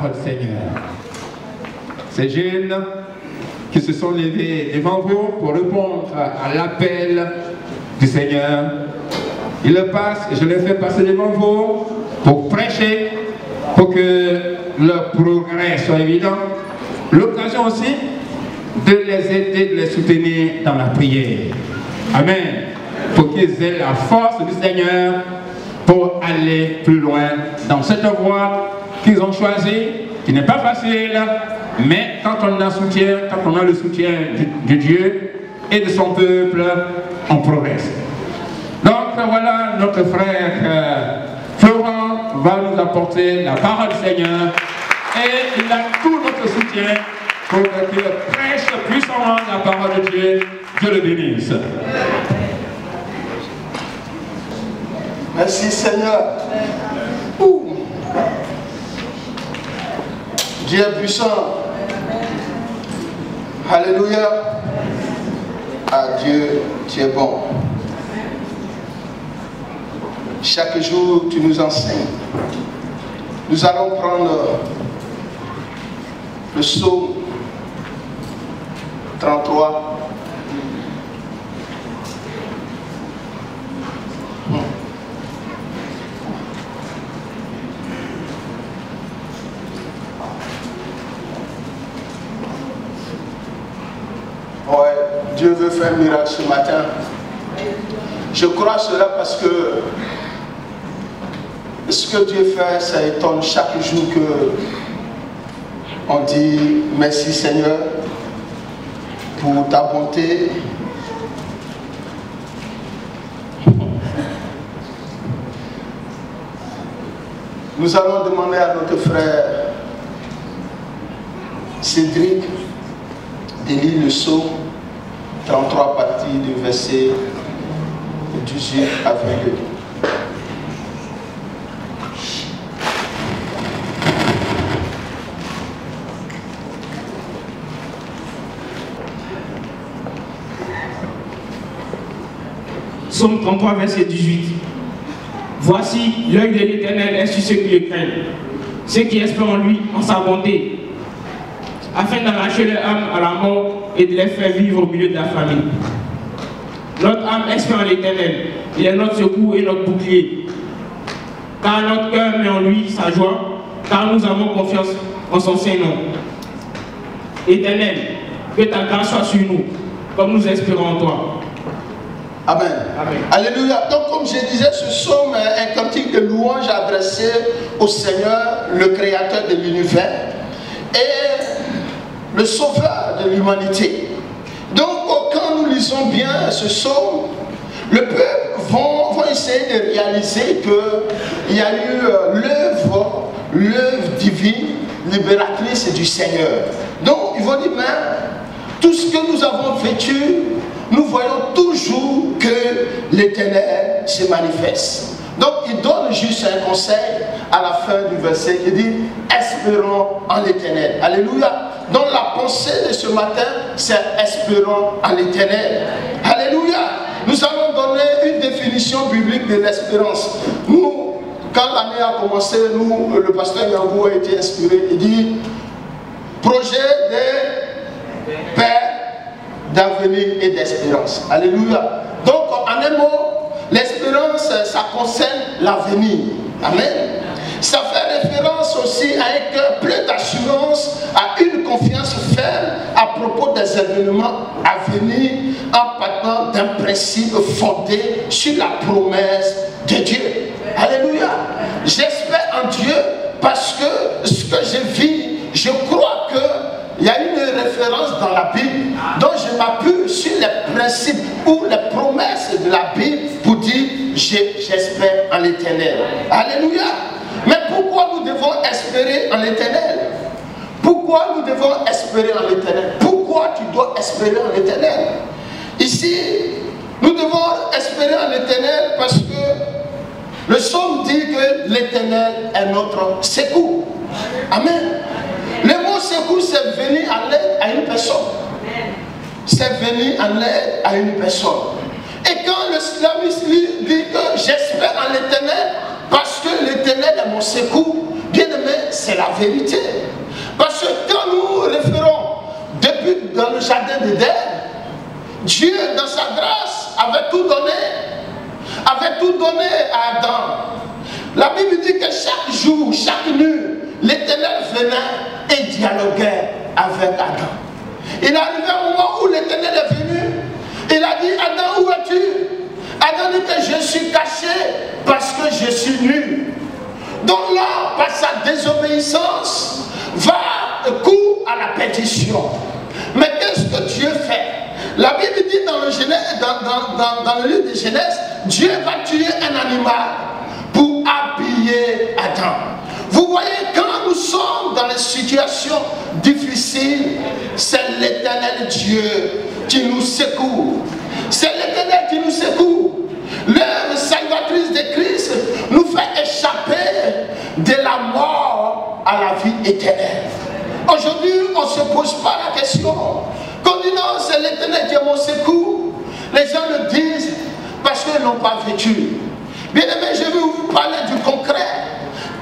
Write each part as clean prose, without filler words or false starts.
parole, Seigneur. Ces jeunes qui se sont levés devant vous pour répondre à l'appel du Seigneur, ils le passent, et je les fais passer devant vous pour prêcher, pour que leur progrès soit évident. L'occasion aussi de les aider, de les soutenir dans la prière. Amen. Pour qu'ils aient la force du Seigneur pour aller plus loin dans cette voie qu'ils ont choisie, qui n'est pas facile, mais quand on a soutien, quand on a le soutien de Dieu et de son peuple, on progresse. Donc voilà, notre frère Florent va nous apporter la parole du Seigneur et il a tout notre soutien pour qu'il prêche puissamment la parole de Dieu. Dieu le bénisse. Merci Seigneur. Ouh. Dieu est puissant. Alléluia. Ah Dieu, tu es bon. Chaque jour, tu nous enseignes. Nous allons prendre le psaume 33. Ouais, Dieu veut faire un miracle ce matin. Je crois cela parce que ce que Dieu fait, ça étonne chaque jour que on dit merci Seigneur pour ta bonté. Nous allons demander à notre frère Cédric de lire le psaume 33 parties du verset 18 à 22. Psaume 33, verset 18. Voici, l'œil de l'Éternel est sur ceux qui le craignent, ceux qui espèrent en lui, en sa bonté, afin d'arracher leur âme à la mort et de les faire vivre au milieu de la famille. Notre âme espère en l'Éternel, il est notre secours et notre bouclier. Car notre cœur met en lui sa joie, car nous avons confiance en son Saint-Nom. Éternel, que ta grâce soit sur nous, comme nous espérons en toi. Amen. Amen. Alléluia. Donc comme je disais, ce psaume est un cantique de louange adressé au Seigneur, le Créateur de l'univers et le Sauveur de l'humanité. Donc quand nous lisons bien ce psaume, le peuple va essayer de réaliser qu'il y a eu l'œuvre divine, libératrice du Seigneur. Donc ils vont dire, mais tout ce que nous avons vécu, nous voyons toujours que l'Éternel se manifeste. Donc il donne juste un conseil à la fin du verset. Il dit, espérons en l'Éternel. Alléluia. Donc la pensée de ce matin, c'est espérons en l'Éternel. Alléluia. Nous allons donner une définition biblique de l'espérance. Nous, quand l'année a commencé, le pasteur Yangou a été inspiré. Il dit, projet de paix, d'avenir et d'espérance. Alléluia. Donc, en un mot, l'espérance, ça concerne l'avenir. Amen. Ça fait référence aussi à un cœur plein d'assurance, à une confiance ferme à propos des événements à venir, en partant d'un principe fondé sur la promesse de Dieu. Alléluia. J'espère en Dieu parce que ce que je vis, je crois que il y a une référence dans la Bible dont je m'appuie sur les principes ou les promesses de la Bible pour dire j'espère en l'Éternel. Alléluia. Mais pourquoi nous devons espérer en l'Éternel? Pourquoi nous devons espérer en l'Éternel? Pourquoi tu dois espérer en l'Éternel? Ici, nous devons espérer en l'Éternel parce que le psaume dit que l'Éternel est notre secours. Amen. Le mot secours, c'est venir en aide à une personne. C'est venir en aide à une personne. Et quand le slaviste dit que j'espère en l'Éternel, parce que l'Éternel est mon secours, bien aimé, c'est c'est la vérité. Parce que quand nous référons depuis dans le jardin d'Éden, Dieu dans sa grâce avait tout donné à Adam. La Bible dit que chaque jour, chaque nuit, l'Éternel venait et dialoguait avec Adam. Il est arrivé un moment où l'Éternel est venu, il a dit, Adam, où es-tu? Adam dit que je suis caché parce que je suis nu. Donc là, par sa désobéissance, va coup à la perdition. Mais qu'est-ce que Dieu fait? La Bible dit dans le livre de Genèse, Dieu va tuer un animal pour habiller Adam. Vous voyez, quand nous sommes dans les situations difficiles, c'est l'Éternel Dieu qui nous secoue. C'est l'Éternel qui nous secoue. L'œuvre salvatrice de Christ nous fait échapper de la mort à la vie éternelle. Aujourd'hui, on ne se pose pas la question. Quand on dit non, c'est l'Éternel qui est mon secours, les gens le disent parce qu'ils n'ont pas vécu. Bien aimé, je vais vous parler du concret.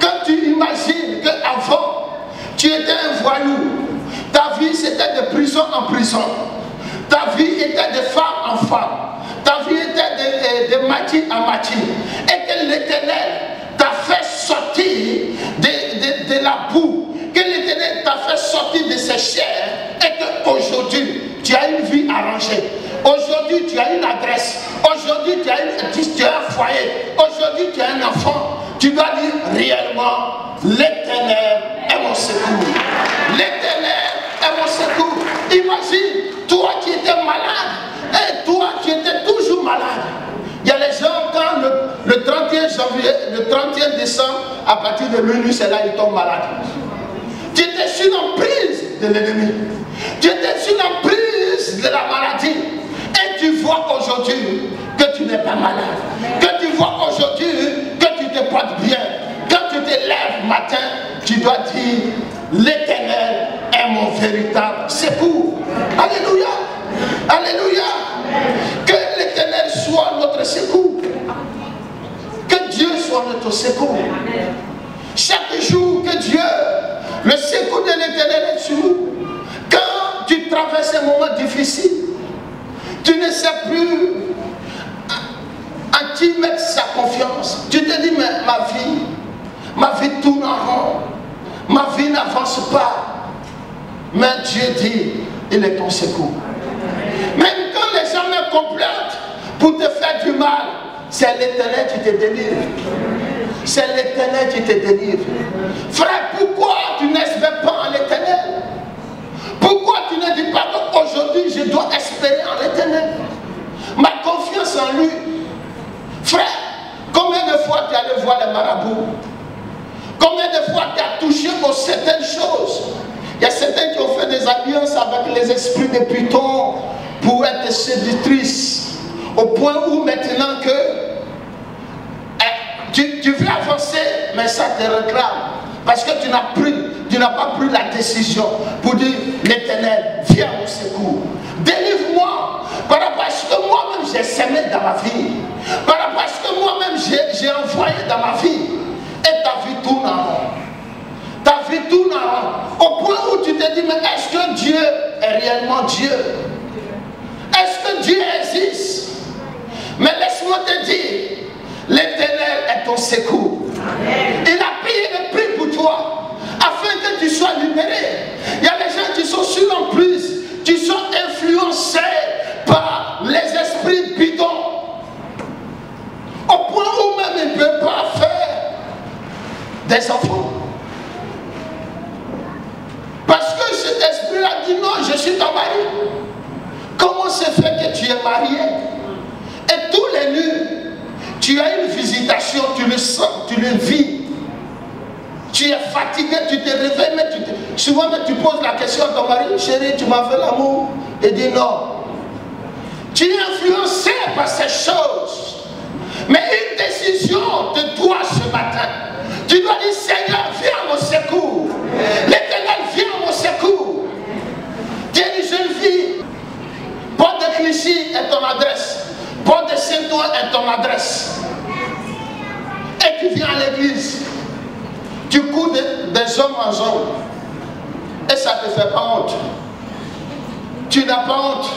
Quand tu imagines qu'avant, tu étais un voyou, ta vie c'était de prison en prison, ta vie était de femme en femme, ta vie était de matière en matière, et que l'Éternel t'a fait sortir de la boue, que l'Éternel t'a fait sortir de ses chairs, et qu'aujourd'hui tu as une vie arrangée, aujourd'hui tu as une adresse, aujourd'hui tu as un foyer, aujourd'hui tu as un enfant. Tu dois dire réellement, l'Éternel est mon secours. L'Éternel est mon secours. Imagine, toi qui étais malade, et toi qui étais toujours malade. Il y a les gens, quand le 31 janvier, le 31 décembre, à partir de minuit, c'est là ils tombent malades. Tu étais sous l'emprise de l'ennemi. Tu étais sous l'emprise de la maladie. Et tu vois aujourd'hui que tu n'es pas malade. Que tu vois aujourd'hui que tu te portes bien. Quand tu te lèves matin, tu dois dire, l'Éternel est mon véritable secours. Alléluia. Alléluia. Que l'Éternel soit notre secours. Que Dieu soit notre secours. Chaque jour que Dieu, le secours de l'Éternel est sur nous. Quand tu traverses un moment difficile, tu ne sais plus à qui mettre sa confiance. Tu te dis, mais ma vie tourne en rond. Ma vie n'avance pas. Mais Dieu dit, il est ton secours. Même quand les gens me complètent pour te faire du mal, c'est l'Éternel qui te délivre. C'est l'Éternel qui te délivre. Frère, pourquoi tu n'espères pas en l'Éternel? Pourquoi tu ne dis pas qu'aujourd'hui je dois espérer en l'Éternel? Ma confiance en lui. Frère, combien de fois tu es allé voir les marabouts? Combien de fois tu as touché aux certaines choses? Il y a certains qui ont fait des alliances avec les esprits de Python pour être séductrices. Au point où maintenant que tu veux avancer, mais ça te réclame. Parce que tu n'as pas pris la décision pour dire, l'Éternel, viens au secours. Délivre-moi. Parce que moi-même j'ai semé dans ma vie. Parce que moi-même j'ai envoyé dans ma vie. Et ta vie tourne en rond. Ta vie tourne en rond. Au point où tu te dis, mais est-ce que Dieu est réellement Dieu? Est-ce que Dieu existe? Mais laisse-moi te dire, l'Éternel est ton secours. Il a payé le prix pour toi, afin que tu sois libéré. Il y a des gens qui sont sur l'emprise, qui sont influencés par les esprits bidons, au point où même ils ne peuvent pas faire des enfants. Parce que cet esprit a dit, non, je suis ton mari. Comment se fait que tu es marié? Et tous les nuits, tu as une visitation, tu le sens, tu le vis. Tu es fatigué, tu te réveilles, mais souvent tu poses la question à ton mari, chérie, tu m'as fait l'amour? Il dit non. Tu es influencé par ces choses. Mais une décision de toi ce matin. Tu dois dire, Seigneur, viens à mon secours. L'Éternel, viens à mon secours. Tu es une jeune fille. Porte de Clichy est ton adresse. Porte de Saint-Ouen est ton adresse. Et tu viens à l'église. Tu cours des hommes ça ne te fait pas honte. Tu n'as pas honte.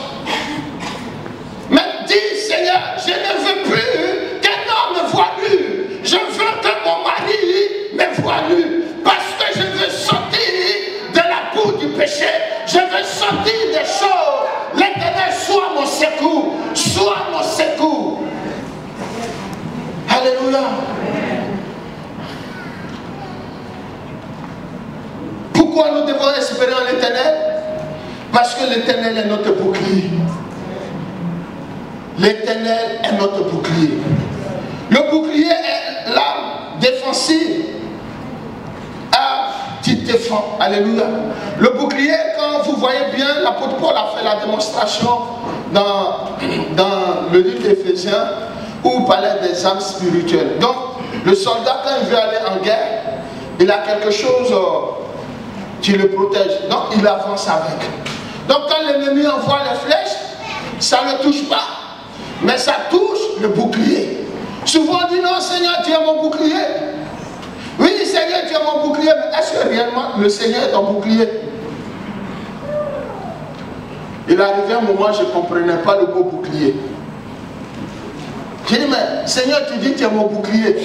Mais dis, Seigneur, je ne veux plus qu'un homme me voie nu. Je veux que mon mari me voie nu. Parce que je veux sortir de la boue du péché. Je veux sortir des choses. L'Éternel soit mon secours. Soit mon secours. Alléluia. Pourquoi nous devons espérer en l'Éternel? Parce que l'Éternel est notre bouclier. L'Éternel est notre bouclier. Le bouclier est l'arme défensive. Qui défend. Alléluia. Le bouclier, quand vous voyez bien, l'apôtre Paul a fait la démonstration dans le livre d'Éphésiens où il parlait des armes spirituelles. Donc, le soldat, quand il veut aller en guerre, il a quelque chose qui le protège. Donc, il avance avec. Donc, quand l'ennemi envoie les flèches, ça ne touche pas. Mais ça touche le bouclier. Souvent on dit non, Seigneur, tu es mon bouclier. Oui, Seigneur, tu es mon bouclier, mais est-ce que réellement le Seigneur est ton bouclier? Il est arrivé un moment, je ne comprenais pas le mot bouclier. J'ai dit, mais Seigneur, tu dis que tu es mon bouclier.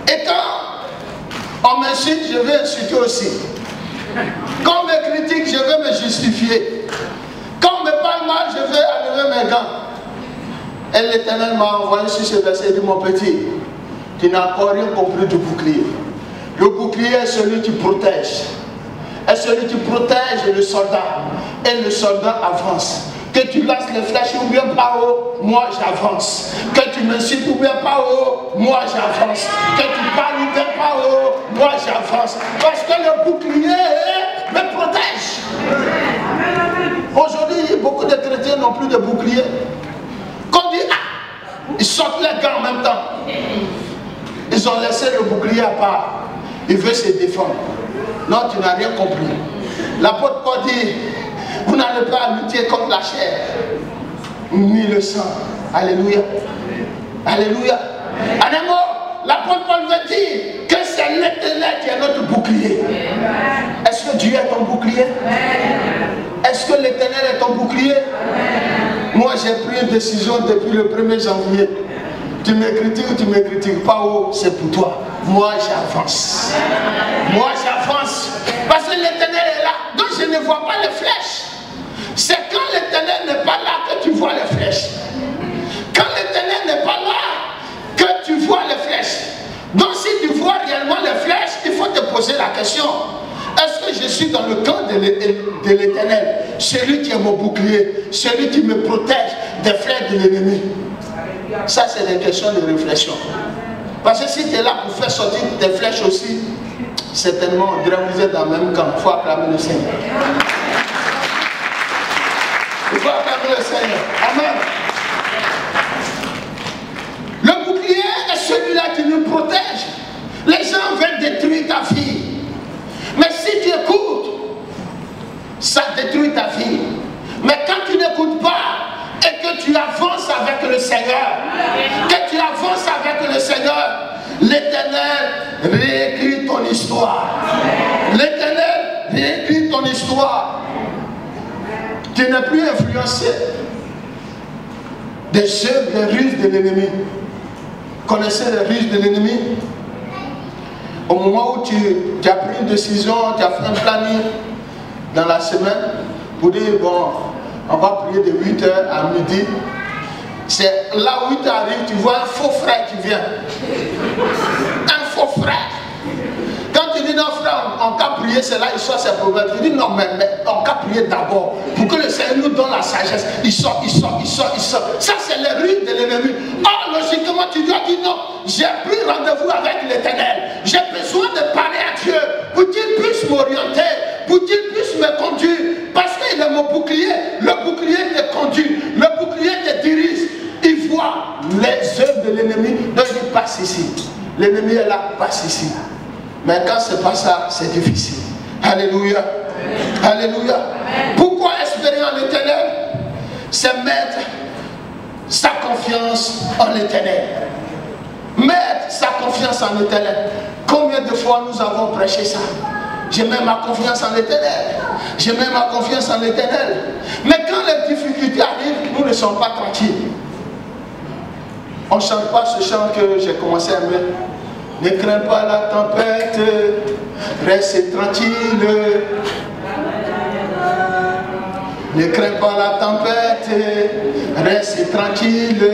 Et quand on m'insulte, je vais insulter aussi. Quand on me critique, je vais me justifier. Quand on me parle mal, je vais enlever mes gants. Et l'Éternel m'a envoyé sur ce verset, il dit, mon petit, tu n'as encore rien compris du bouclier. Le bouclier est celui qui protège. Est celui qui protège le soldat. Et le soldat avance. Que tu lances les flèches ou bien pas haut, moi j'avance. Que tu m'insultes ou bien pas haut, moi j'avance. Que tu parles ou bien pas haut, moi j'avance. Parce que le bouclier me protège. Aujourd'hui, beaucoup de chrétiens n'ont plus de bouclier. Quand on dit, ah, ils sortent les gants en même temps. Ils ont laissé le bouclier à part. Ils veulent se défendre. Non, tu n'as rien compris. L'apôtre Paul dit, vous n'allez pas lutter contre la chair, ni le sang. Alléluia. Alléluia. En un mot, l'apôtre Paul veut dire que c'est l'Éternel qui est notre bouclier. Est-ce que Dieu est ton bouclier? Est-ce que l'Éternel est ton bouclier? Moi, j'ai pris une décision depuis le 1er janvier. Tu me critiques ou tu ne me critiques pas, oh, c'est pour toi. Moi, j'avance. Moi, j'avance. Parce que l'Éternel est là. Donc, je ne vois pas les flèches. C'est quand l'Éternel n'est pas là que tu vois les flèches. Quand l'Éternel n'est pas là que tu vois les flèches. Donc, si tu vois réellement les flèches, il faut te poser la question. Est-ce que je suis dans le camp de l'Éternel? Celui qui est mon bouclier, celui qui me protège des flèches de l'ennemi. Ça, c'est des questions de réflexion. Parce que si tu es là pour faire sortir tes flèches aussi, certainement, on dirait que vous êtes dans le même camp. Il faut acclamer le Seigneur. Il faut acclamer le Seigneur. Amen. Le bouclier est celui-là qui nous protège. Les gens veulent détruire ta vie. Mais si tu écoutes, ça détruit ta vie. Mais quand tu n'écoutes pas, et que tu avances avec le Seigneur, que tu avances avec le Seigneur, l'Éternel réécrit ton histoire. L'Éternel réécrit ton histoire. Tu n'es plus influencé des œuvres, des ruses de l'ennemi. Connaissez les ruses de l'ennemi? Au moment où tu as pris une décision, tu as fait un planning dans la semaine pour dire, bon, on va prier de 8h à midi. C'est là où tu arrives, tu vois un faux frère qui vient. Un faux frère. Quand tu dis non frère, on va prier, c'est là il sort ses problèmes. Tu dis non, mais on va prier d'abord pour que le Seigneur nous donne la sagesse. Il sort. Ça c'est les ruses de l'ennemi. Or, logiquement, tu dois dire non, j'ai pris rendez-vous avec l'Éternel. J'ai besoin de parler à Dieu pour qu'il puisse m'orienter, pour qu'il puisse me conduire. Parce qu'il est mon bouclier. Le bouclier te conduit. Le bouclier te dirige. Il voit les œuvres de l'ennemi. Donc il dit passe ici. L'ennemi est là, passe ici. Mais quand ce n'est pas ça, c'est difficile. Alléluia. Alléluia. Pourquoi espérer en l'Éternel? C'est mettre sa confiance en l'Éternel. Mettre sa confiance en l'Éternel. Combien de fois nous avons prêché ça? Je mets ma confiance en l'Éternel. Je mets ma confiance en l'Éternel. Mais quand les difficultés arrivent, nous ne sommes pas tranquilles. On ne chante pas ce chant que j'ai commencé à aimer. Ne crains pas la tempête, reste tranquille. Ne crains pas la tempête, reste tranquille.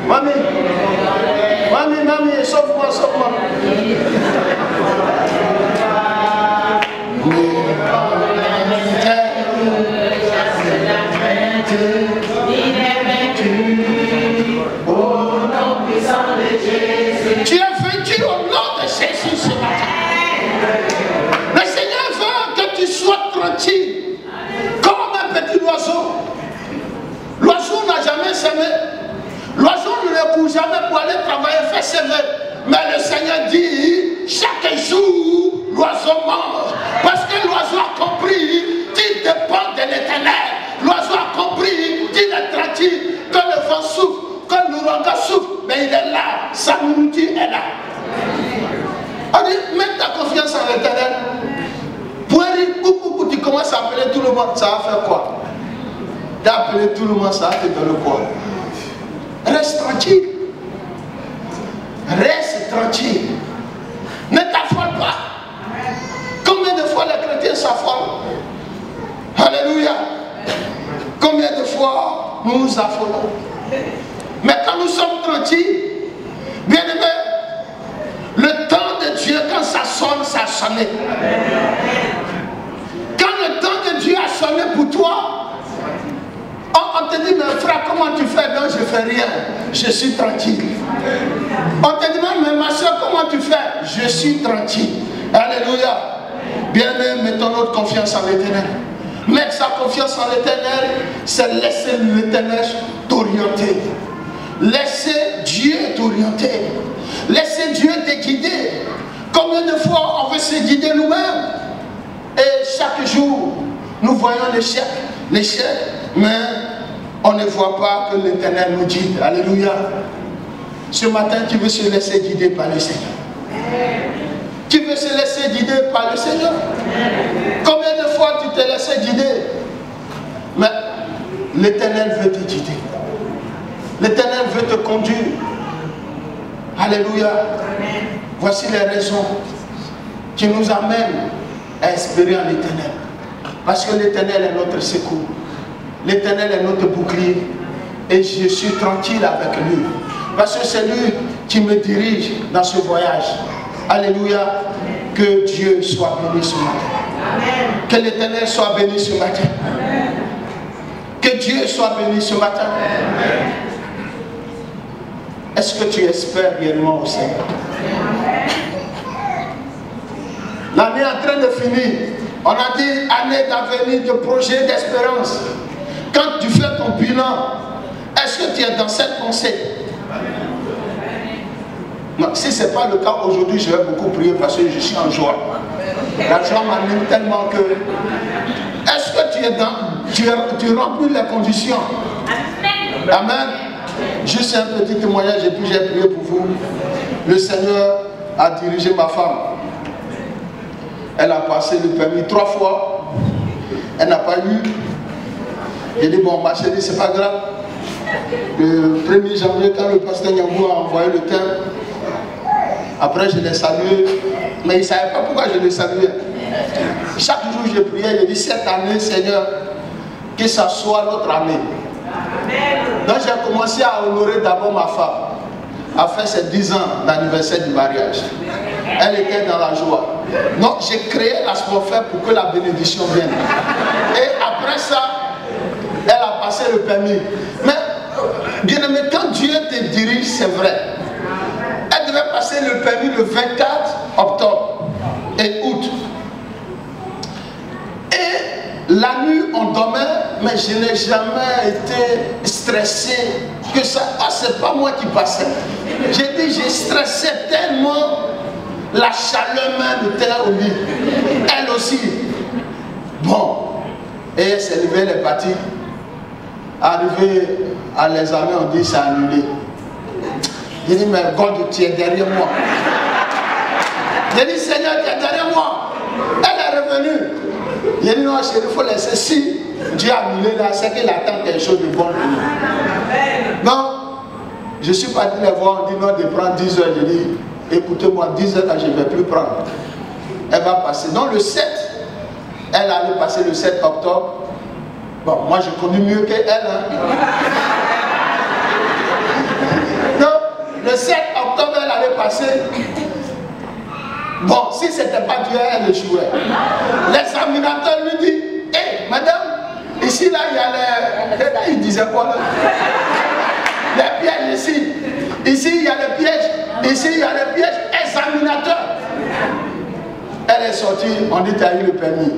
Mamie, sauve-moi, sauve-moi. Tu es vaincu au nom de Jésus ce matin. Le Seigneur veut que tu sois tranquille, comme un petit oiseau. L'oiseau n'a jamais semé. L'oiseau ne court jamais pour aller travailler, faire ses vœux. Mais le Seigneur dit, chaque jour, l'oiseau mange. Parce que l'oiseau a compris qu'il dépend de l'Éternel. L'oiseau a compris qu'il est tranquille, que le vent souffle, que l'ouragan souffle. Mais il est là, sa nourriture est là. On dit, mets ta confiance en l'Éternel. Pour tu commences à appeler tout le monde, ça va faire quoi? D'appeler tout le monde, ça va te donner quoi? Reste tranquille. Reste tranquille. Ne t'affole pas. Combien de fois les chrétiens s'affolent? Alléluia. Combien de fois nous nous affolons? Mais quand nous sommes tranquilles, bien aimé, le temps de Dieu, quand ça sonne, ça a sonné. Quand le temps de Dieu a sonné pour toi, on te dit, mais frère, comment tu fais? Non, je ne fais rien. Je suis tranquille. On te demande, mais ma soeur, comment tu fais? Je suis tranquille. Alléluia. Bien-aimé, mettons notre confiance en l'Éternel. Mettre sa confiance en l'Éternel, c'est laisser l'Éternel t'orienter. Laissez Dieu t'orienter. Laissez Dieu te guider. Combien de fois on veut se guider nous-mêmes? Et chaque jour, nous voyons l'échec, mais on ne voit pas que l'Éternel nous guide. Alléluia. Ce matin, tu veux se laisser guider par le Seigneur. Tu veux se laisser guider par le Seigneur. Combien de fois tu t'es laissé guider? Mais l'Éternel veut te guider. L'Éternel veut te conduire. Alléluia. Voici les raisons qui nous amènent à espérer en l'Éternel. Parce que l'Éternel est notre secours. L'Éternel est notre bouclier. Et je suis tranquille avec lui. Parce que c'est lui qui me dirige dans ce voyage. Alléluia. Que Dieu soit béni ce matin. Amen. Que l'Éternel soit béni ce matin. Amen. Que Dieu soit béni ce matin. Est-ce que tu espères réellement au Seigneur? L'année est en train de finir. On a dit année d'avenir, de projet, d'espérance. Quand tu fais ton bilan, est-ce que tu es dans cette pensée? Non, si ce n'est pas le cas aujourd'hui, je vais beaucoup prier parce que je suis en joie. La joie m'anime tellement que... Est-ce que tu es dans... Tu remplis les conditions? Amen. Juste un petit témoignage et puis j'ai prié pour vous. Le Seigneur a dirigé ma femme. Elle a passé le permis 3 fois. Elle n'a pas eu. J'ai dit, bon, ma chérie, c'est pas grave. Le 1er janvier, quand le pasteur Nyambou a envoyé le thème, après je l'ai salué, mais il ne savait pas pourquoi je le saluais. Chaque jour je priais, je dis, cette année, Seigneur, que ça soit notre année. Donc j'ai commencé à honorer d'abord ma femme, à faire ses 10 ans d'anniversaire du mariage. Elle était dans la joie. Donc j'ai créé l'atmosphère pour que la bénédiction vienne. Et après ça, elle a passé le permis. Mais bien aimé, quand Dieu te dirige, c'est vrai. Elle devait passer le permis le 24 octobre et août. Et la nuit, on dormait, mais je n'ai jamais été stressé. Que ça, c'est pas moi qui passais. J'ai dit, j'ai stressé tellement, la chaleur même était au lit. Elle aussi. Bon. Et elle s'est levée, elle est partie. Arrivé à l'examen, on dit c'est annulé. Il dit, mais God, tu es derrière moi. J'ai dit, Seigneur, tu es derrière moi. Elle est revenue. J'ai dit, non, chérie, il faut laisser. Si Dieu a annulé là, c'est qu'il attend quelque chose de bon de nous. Donc, je suis parti les voir, on dit non, de prendre 10 heures. J'ai dit, écoutez-moi, 10 heures, là, je ne vais plus prendre. Elle va passer. Donc, le 7, elle allait passer le 7 octobre. Bon, moi, je connais mieux qu'elle. Hein. Donc, le 7 octobre, elle allait passer. Bon, si ce n'était pas Dieu, elle échouait. L'examinateur lui dit, hé, madame, ici, là, il y a les... Il disait quoi, là? Les pièges ici. Ici, il y a les pièges. Ici, il y a les pièges. Examinateur. Elle est sortie, on dit, tu as eu le permis.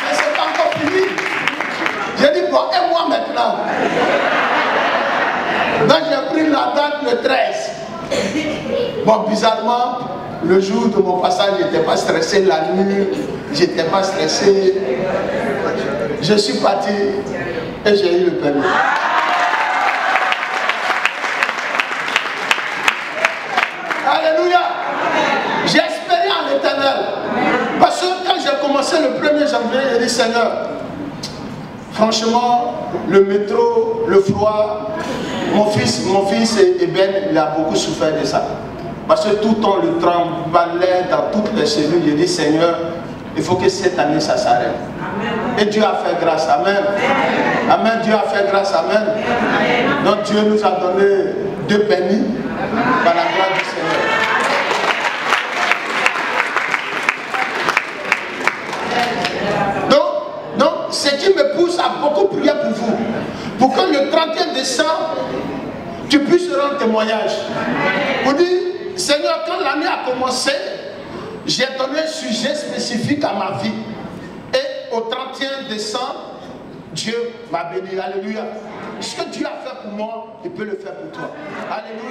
Mais c'est pas encore fini. J'ai dit, bon, et moi maintenant? Donc, j'ai pris la date le 13. Bon, bizarrement, le jour de mon passage, je n'étais pas stressé. La nuit, je n'étais pas stressé. Je suis parti et j'ai eu le permis. Alléluia. J'ai espéré en l'Éternel. Parce que quand j'ai commencé le 1er janvier, j'ai dit, Seigneur, franchement, le métro, le froid, mon fils Ben, il a beaucoup souffert de ça. Parce que tout le temps, le tremballait dans toutes les cellules. J'ai dit, Seigneur, il faut que cette année, ça s'arrête. Et Dieu a fait grâce. Amen. Amen. Dieu a fait grâce. Amen. Donc Dieu nous a donné 2 permis par la grâce du Seigneur. Donc, ce qui me pousse à beaucoup prier pour vous, pour que le 31 décembre, tu puisses rendre témoignage. Pour dire, Seigneur, quand l'année a commencé, j'ai donné un sujet spécifique à ma vie. Et au 31 décembre, Dieu m'a béni. Alléluia. Ce que Dieu a fait pour moi, il peut le faire pour toi. Alléluia.